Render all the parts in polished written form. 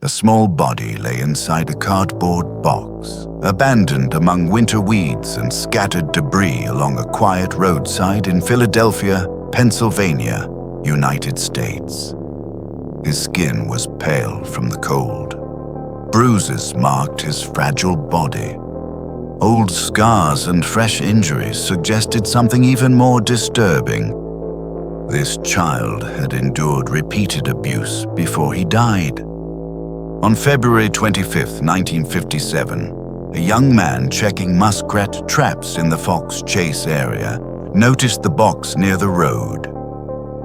A small body lay inside a cardboard box, abandoned among winter weeds and scattered debris along a quiet roadside in Philadelphia, Pennsylvania, United States. His skin was pale from the cold. Bruises marked his fragile body. Old scars and fresh injuries suggested something even more disturbing. This child had endured repeated abuse before he died. On February 25, 1957, a young man checking muskrat traps in the Fox Chase area noticed the box near the road.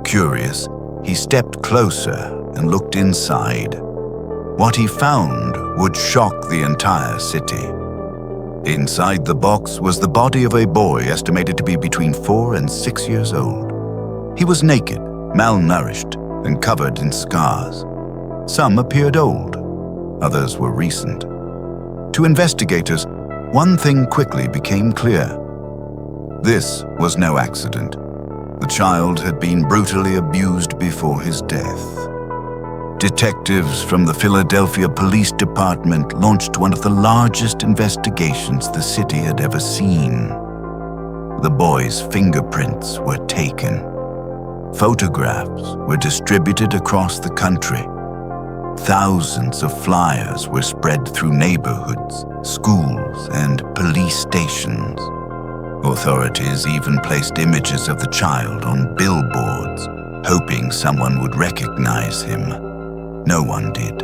Curious, he stepped closer and looked inside. What he found would shock the entire city. Inside the box was the body of a boy estimated to be between 4 and 6 years old. He was naked, malnourished, and covered in scars. Some appeared old, others were recent. To investigators, one thing quickly became clear. This was no accident. The child had been brutally abused before his death. Detectives from the Philadelphia Police Department launched one of the largest investigations the city had ever seen. The boy's fingerprints were taken. Photographs were distributed across the country. Thousands of flyers were spread through neighborhoods, schools, and police stations. Authorities even placed images of the child on billboards, hoping someone would recognize him. No one did.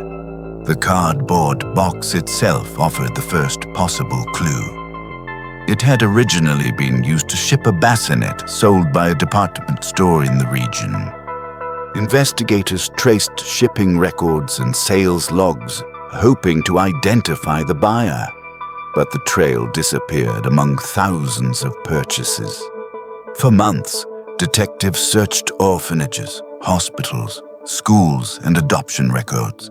The cardboard box itself offered the first possible clue. It had originally been used to ship a bassinet sold by a department store in the region. Investigators traced shipping records and sales logs, hoping to identify the buyer. But the trail disappeared among thousands of purchases. For months, detectives searched orphanages, hospitals, schools, and adoption records.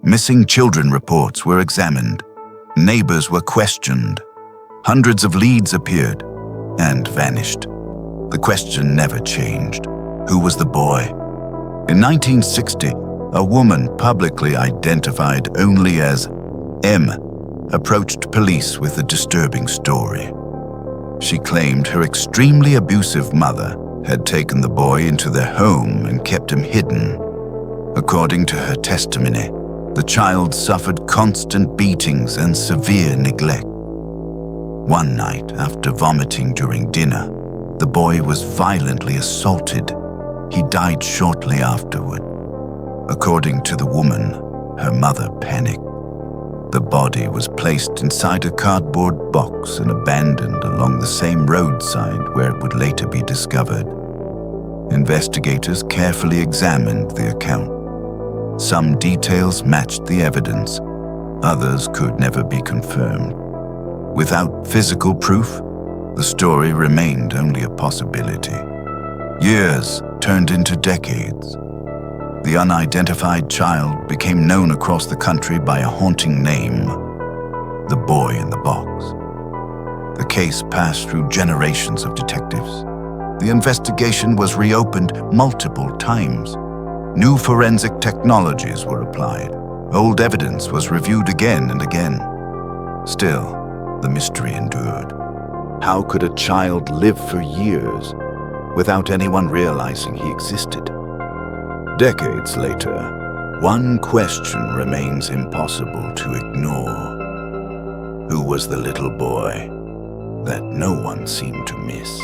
Missing children reports were examined. Neighbors were questioned. Hundreds of leads appeared and vanished. The question never changed. Who was the boy? In 1960, a woman publicly identified only as M approached police with a disturbing story. She claimed her extremely abusive mother had taken the boy into their home and kept him hidden. According to her testimony, the child suffered constant beatings and severe neglect. One night, after vomiting during dinner, the boy was violently assaulted. He died shortly afterward. According to the woman, her mother panicked. The body was placed inside a cardboard box and abandoned along the same roadside where it would later be discovered. Investigators carefully examined the account. Some details matched the evidence, others could never be confirmed. Without physical proof, the story remained only a possibility. Years turned into decades. The unidentified child became known across the country by a haunting name, the boy in the box. The case passed through generations of detectives. The investigation was reopened multiple times. New forensic technologies were applied. Old evidence was reviewed again and again. Still, the mystery endured. How could a child live for years without anyone realizing he existed? Decades later, one question remains impossible to ignore. Who was the little boy that no one seemed to miss?